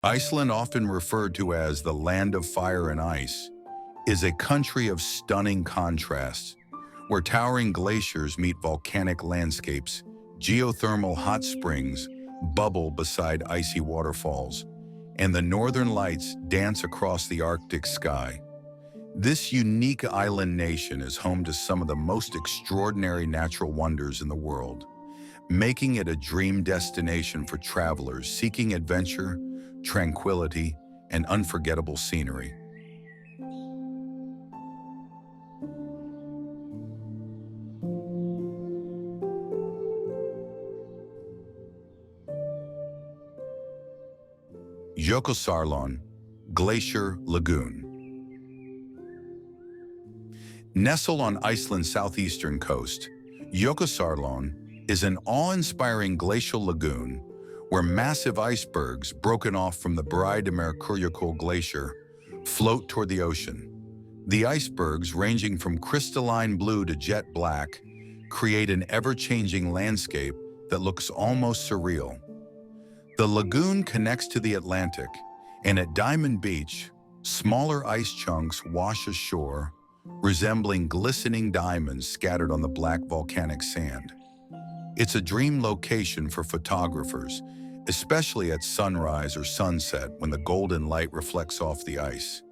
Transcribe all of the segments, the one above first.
Iceland, often referred to as the land of fire and ice, is a country of stunning contrasts, where towering glaciers meet volcanic landscapes, geothermal hot springs bubble beside icy waterfalls, and the northern lights dance across the Arctic sky. This unique island nation is home to some of the most extraordinary natural wonders in the world, making it a dream destination for travelers seeking adventure, tranquility, and unforgettable scenery. Jökulsárlón, Glacier Lagoon. Nestled on Iceland's southeastern coast, Jökulsárlón is an awe-inspiring glacial lagoon where massive icebergs broken off from the Vatnajökull glacier float toward the ocean. The icebergs, ranging from crystalline blue to jet black, create an ever-changing landscape that looks almost surreal. The lagoon connects to the Atlantic, and at Diamond Beach, smaller ice chunks wash ashore, resembling glistening diamonds scattered on the black volcanic sand. It's a dream location for photographers, especially at sunrise or sunset when the golden light reflects off the ice.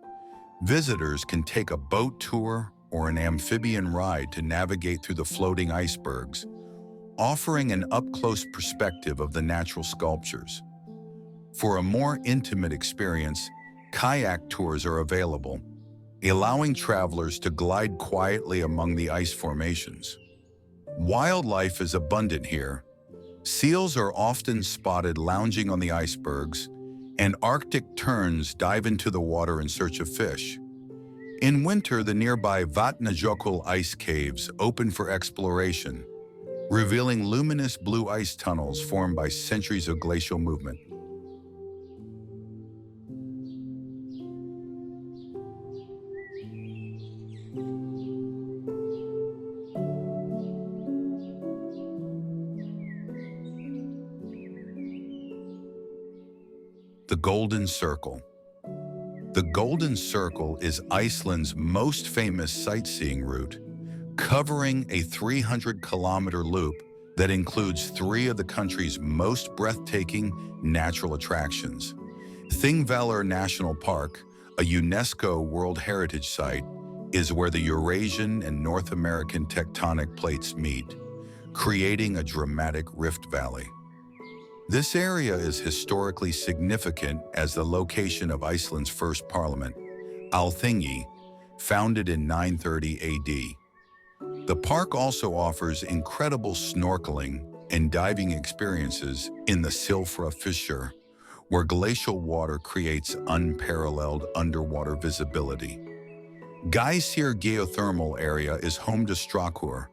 Visitors can take a boat tour or an amphibian ride to navigate through the floating icebergs, offering an up-close perspective of the natural sculptures. For a more intimate experience, kayak tours are available, allowing travelers to glide quietly among the ice formations. Wildlife is abundant here. Seals are often spotted lounging on the icebergs, and Arctic terns dive into the water in search of fish. In winter, the nearby Vatnajökull ice caves open for exploration, revealing luminous blue ice tunnels formed by centuries of glacial movement. The Golden Circle. The Golden Circle is Iceland's most famous sightseeing route, covering a 300-kilometer loop that includes three of the country's most breathtaking natural attractions. Thingvellir National Park, a UNESCO World Heritage Site, is where the Eurasian and North American tectonic plates meet, creating a dramatic rift valley. This area is historically significant as the location of Iceland's first parliament, Alþingi, founded in 930 AD. The park also offers incredible snorkeling and diving experiences in the Silfra Fissure, where glacial water creates unparalleled underwater visibility. Geysir Geothermal area is home to Strakur,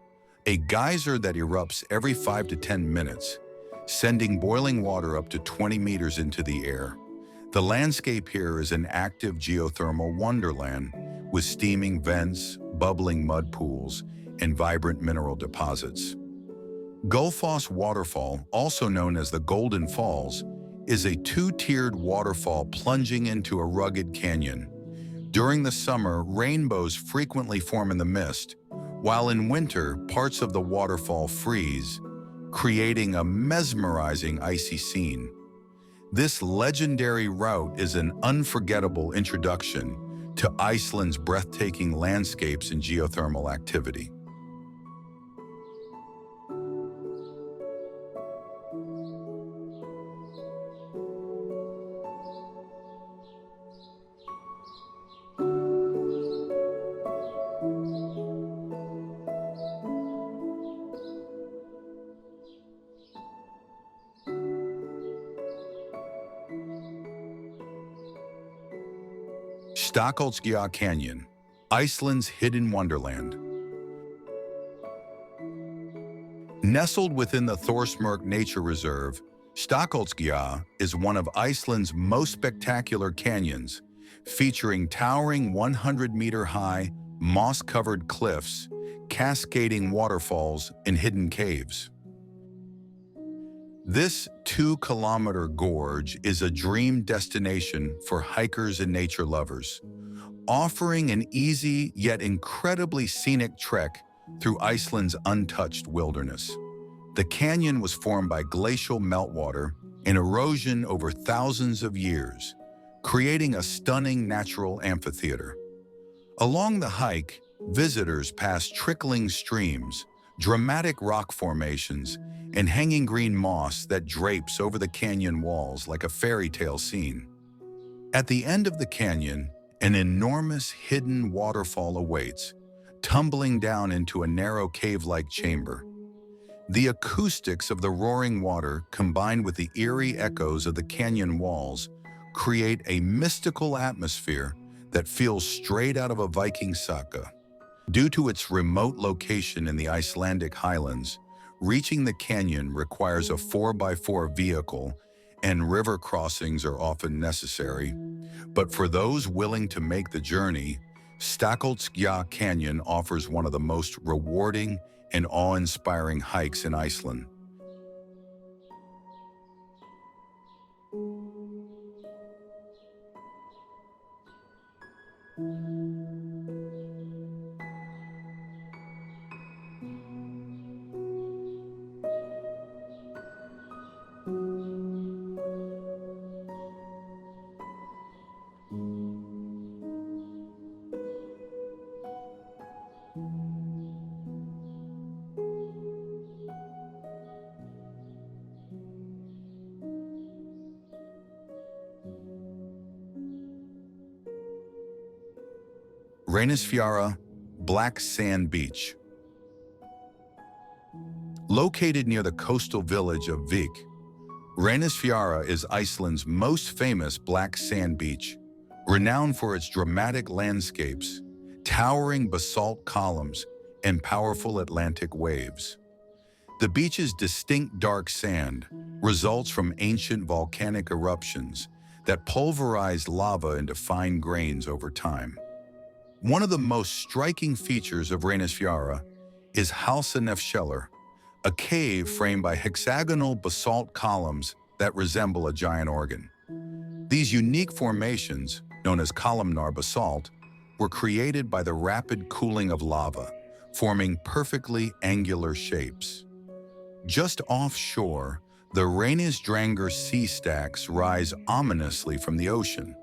a geyser that erupts every 5 to 10 minutes, sending boiling water up to 20 meters into the air. The landscape here is an active geothermal wonderland with steaming vents, bubbling mud pools, and vibrant mineral deposits. Gullfoss Waterfall, also known as the Golden Falls, is a two-tiered waterfall plunging into a rugged canyon. During the summer, rainbows frequently form in the mist, while in winter, parts of the waterfall freeze, creating a mesmerizing icy scene. This legendary route is an unforgettable introduction to Iceland's breathtaking landscapes and geothermal activity. Snæfellsnes Canyon, Iceland's hidden wonderland. Nestled within the Thorsmörk Nature Reserve, Snæfellsnes is one of Iceland's most spectacular canyons, featuring towering 100-meter-high, moss-covered cliffs, cascading waterfalls, and hidden caves. This 2-kilometer gorge is a dream destination for hikers and nature lovers, offering an easy yet incredibly scenic trek through Iceland's untouched wilderness. The canyon was formed by glacial meltwater and erosion over thousands of years, creating a stunning natural amphitheater. Along the hike, visitors pass trickling streams, dramatic rock formations, and hanging green moss that drapes over the canyon walls like a fairy tale scene. At the end of the canyon, an enormous hidden waterfall awaits, tumbling down into a narrow cave-like chamber. The acoustics of the roaring water, combined with the eerie echoes of the canyon walls, create a mystical atmosphere that feels straight out of a Viking saga. Due to its remote location in the Icelandic highlands, reaching the canyon requires a 4x4 vehicle, and river crossings are often necessary. But for those willing to make the journey, Snæfellsnes Canyon offers one of the most rewarding and awe-inspiring hikes in Iceland. Reynisfjara, Black Sand Beach. Located near the coastal village of Vik, Reynisfjara is Iceland's most famous black sand beach, renowned for its dramatic landscapes, towering basalt columns, and powerful Atlantic waves. The beach's distinct dark sand results from ancient volcanic eruptions that pulverized lava into fine grains over time. One of the most striking features of Reynisfjara is Snæfellsnes, a cave framed by hexagonal basalt columns that resemble a giant organ. These unique formations, known as columnar basalt, were created by the rapid cooling of lava, forming perfectly angular shapes. Just offshore, the Reynisdrangar sea stacks rise ominously from the ocean.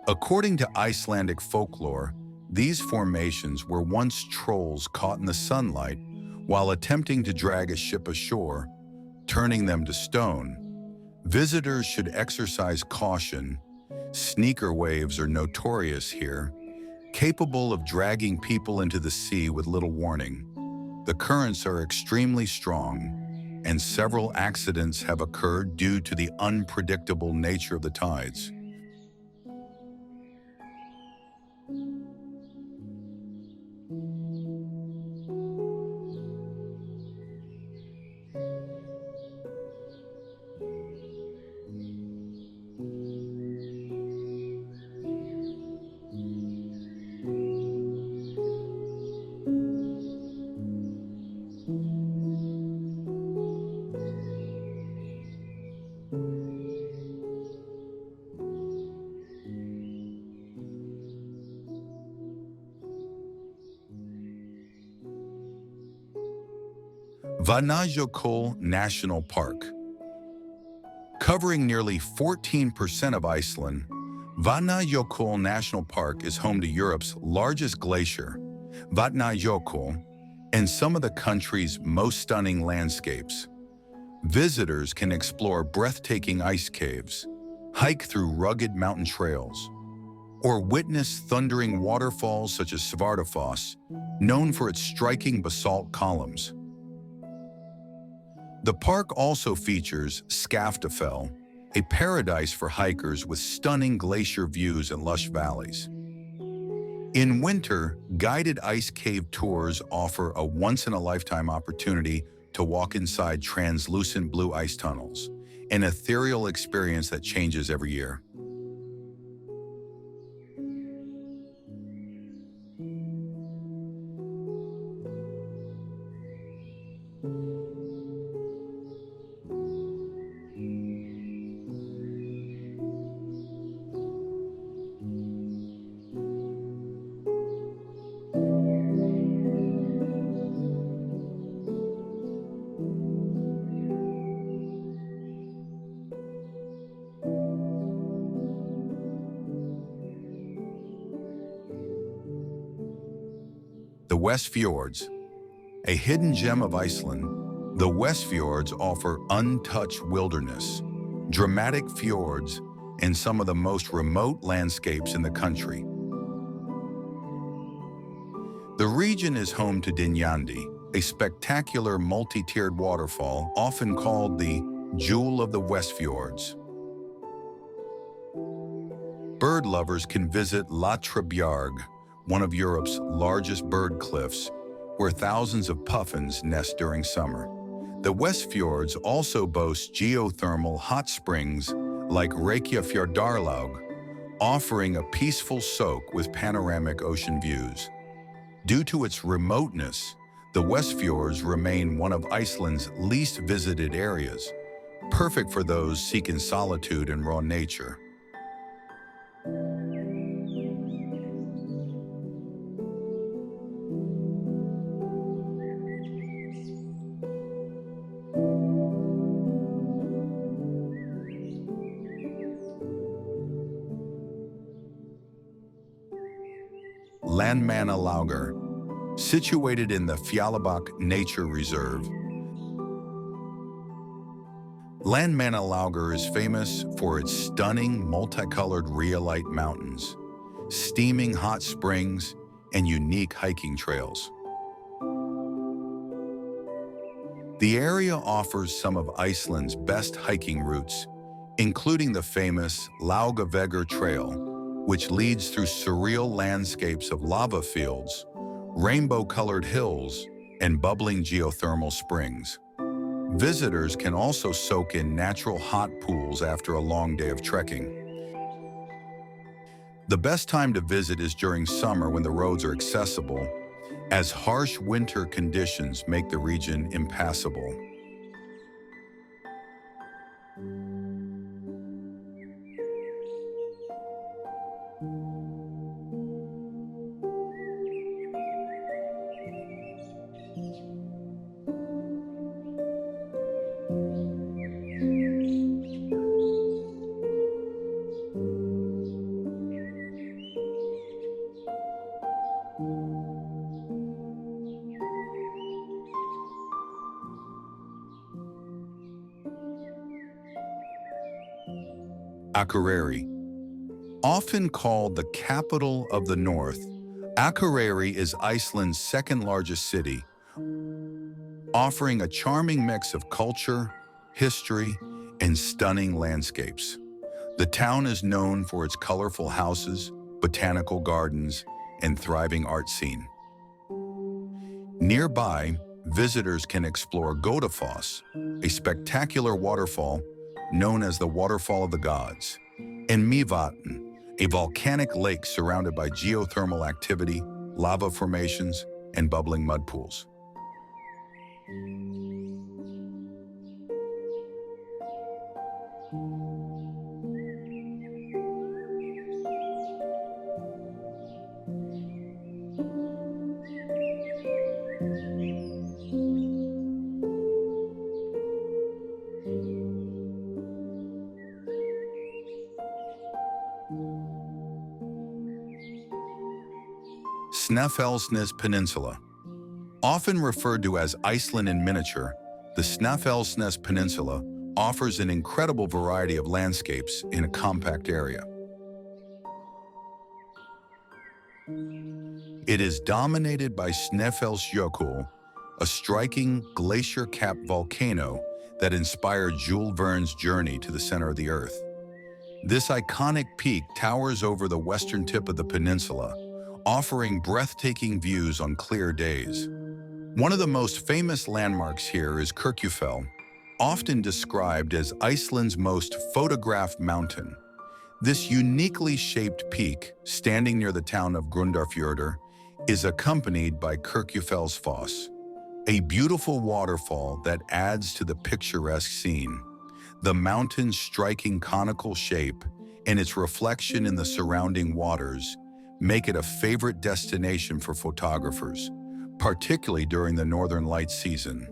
According to Icelandic folklore, these formations were once trolls caught in the sunlight while attempting to drag a ship ashore, turning them to stone. Visitors should exercise caution. Sneaker waves are notorious here, capable of dragging people into the sea with little warning. The currents are extremely strong, and several accidents have occurred due to the unpredictable nature of the tides. Vatnajökull National Park. Covering nearly 14% of Iceland, Vatnajökull National Park is home to Europe's largest glacier, Vatnajökull, and some of the country's most stunning landscapes. Visitors can explore breathtaking ice caves, hike through rugged mountain trails, or witness thundering waterfalls such as Skogafoss, known for its striking basalt columns. The park also features Skogafoss, a paradise for hikers with stunning glacier views and lush valleys. In winter, guided ice cave tours offer a once-in-a-lifetime opportunity to walk inside translucent blue ice tunnels, an ethereal experience that changes every year. Westfjords. A hidden gem of Iceland, the Westfjords offer untouched wilderness, dramatic fjords, and some of the most remote landscapes in the country. The region is home to Dynjandi, a spectacular multi-tiered waterfall often called the Jewel of the Westfjords. Bird lovers can visit Latrebjarg, one of Europe's largest bird cliffs, where thousands of puffins nest during summer. The Westfjords also boast geothermal hot springs like Reykjafjörðarlaug, offering a peaceful soak with panoramic ocean views. Due to its remoteness, the Westfjords remain one of Iceland's least visited areas, perfect for those seeking solitude and raw nature. Landmannalaugar, situated in the Fjallabak Nature Reserve. Landmannalaugar is famous for its stunning multicolored rhyolite mountains, steaming hot springs, and unique hiking trails. The area offers some of Iceland's best hiking routes, including the famous Laugavegur Trail, which leads through surreal landscapes of lava fields, rainbow-colored hills, and bubbling geothermal springs. Visitors can also soak in natural hot pools after a long day of trekking. The best time to visit is during summer when the roads are accessible, as harsh winter conditions make the region impassable. Akureyri. Often called the capital of the North, Akureyri is Iceland's second-largest city, offering a charming mix of culture, history, and stunning landscapes. The town is known for its colorful houses, botanical gardens, and thriving art scene. Nearby, visitors can explore Gullfoss, a spectacular waterfall known as the Waterfall of the Gods, and Mývatn, a volcanic lake surrounded by geothermal activity, lava formations, and bubbling mud pools. Snæfellsnes Peninsula. Often referred to as Iceland in miniature, the Snæfellsnes Peninsula offers an incredible variety of landscapes in a compact area. It is dominated by Snæfellsjökull, a striking glacier-capped volcano that inspired Jules Verne's journey to the center of the Earth. This iconic peak towers over the western tip of the peninsula, offering breathtaking views on clear days. One of the most famous landmarks here is Kirkjufell, often described as Iceland's most photographed mountain. This uniquely shaped peak, standing near the town of Grundarfjörður, is accompanied by Jökulsárlón, a beautiful waterfall that adds to the picturesque scene. The mountain's striking conical shape and its reflection in the surrounding waters make it a favorite destination for photographers, particularly during the Northern Lights season.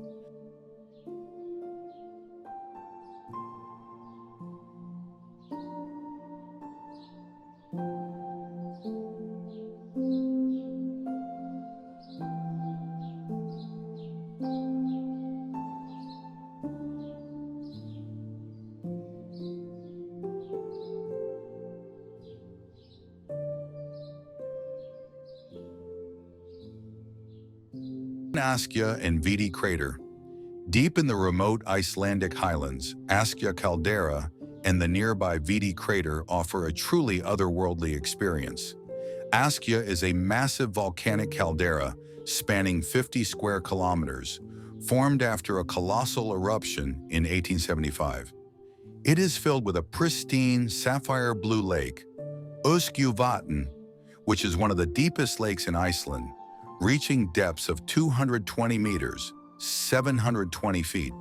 Askja and Viti crater. Deep in the remote Icelandic highlands, Askja caldera and the nearby Viti crater offer a truly otherworldly experience. Askja is a massive volcanic caldera spanning 50 square kilometers, formed after a colossal eruption in 1875. It is filled with a pristine sapphire blue lake, Öskjuvatn, which is one of the deepest lakes in Iceland, reaching depths of 220 meters, 720 feet.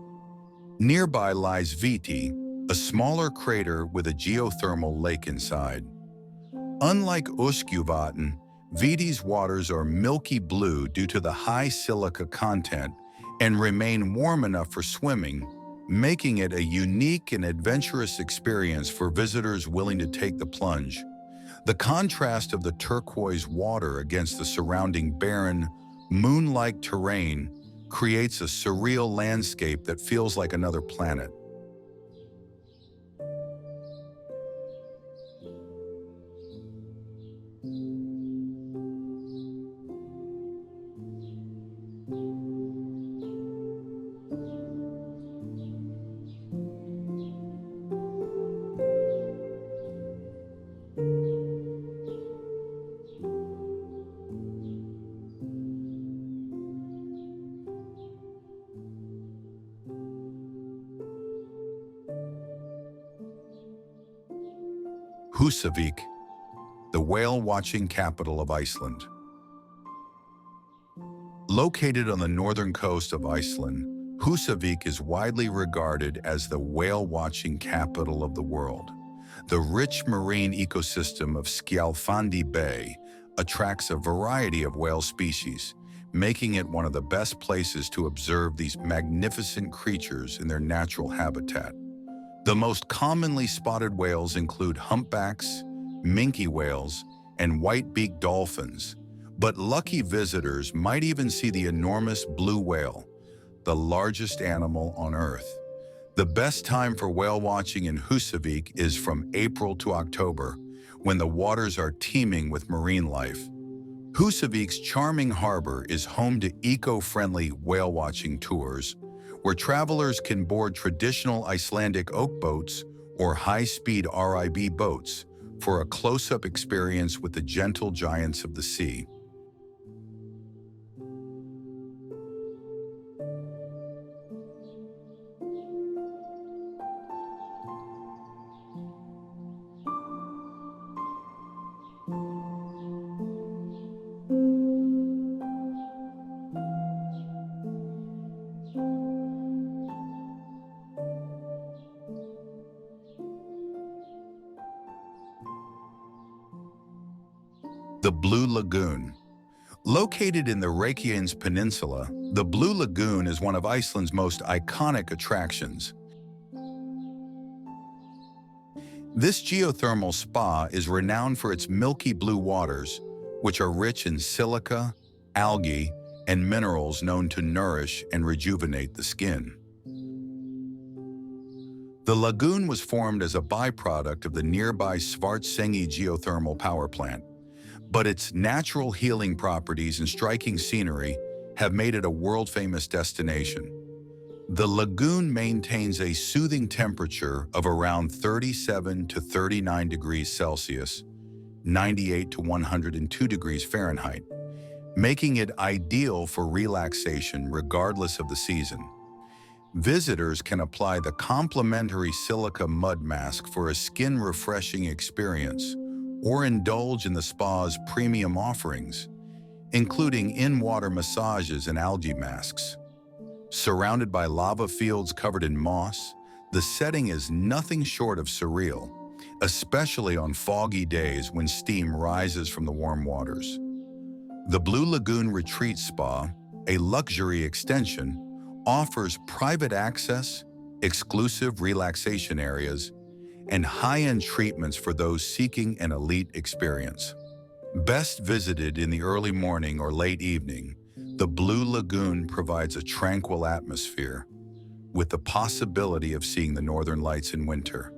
Nearby lies Viti, a smaller crater with a geothermal lake inside. Unlike Öskjuvatn, Viti's waters are milky blue due to the high silica content and remain warm enough for swimming, making it a unique and adventurous experience for visitors willing to take the plunge. The contrast of the turquoise water against the surrounding barren, moon-like terrain creates a surreal landscape that feels like another planet. Húsavík, the whale-watching capital of Iceland. Located on the northern coast of Iceland, Húsavík is widely regarded as the whale-watching capital of the world. The rich marine ecosystem of Skjálfandi Bay attracts a variety of whale species, making it one of the best places to observe these magnificent creatures in their natural habitat. The most commonly spotted whales include humpbacks, minke whales, and white-beaked dolphins, but lucky visitors might even see the enormous blue whale, the largest animal on Earth. The best time for whale watching in Húsavík is from April to October, when the waters are teeming with marine life. Húsavík's charming harbor is home to eco-friendly whale watching tours, where travelers can board traditional Icelandic oak boats or high-speed RIB boats for a close-up experience with the gentle giants of the sea. The Blue Lagoon. Located in the Reykjanes Peninsula, the Blue Lagoon is one of Iceland's most iconic attractions. This geothermal spa is renowned for its milky blue waters, which are rich in silica, algae, and minerals known to nourish and rejuvenate the skin. The lagoon was formed as a byproduct of the nearby Svartsengi geothermal power plant, but its natural healing properties and striking scenery have made it a world-famous destination. The lagoon maintains a soothing temperature of around 37 to 39 degrees Celsius, 98 to 102 degrees Fahrenheit, making it ideal for relaxation regardless of the season. Visitors can apply the complimentary silica mud mask for a skin-refreshing experience, or indulge in the spa's premium offerings, including in-water massages and algae masks. Surrounded by lava fields covered in moss, the setting is nothing short of surreal, especially on foggy days when steam rises from the warm waters. The Blue Lagoon Retreat Spa, a luxury extension, offers private access, exclusive relaxation areas, and high-end treatments for those seeking an elite experience. Best visited in the early morning or late evening, the Blue Lagoon provides a tranquil atmosphere, with the possibility of seeing the northern lights in winter.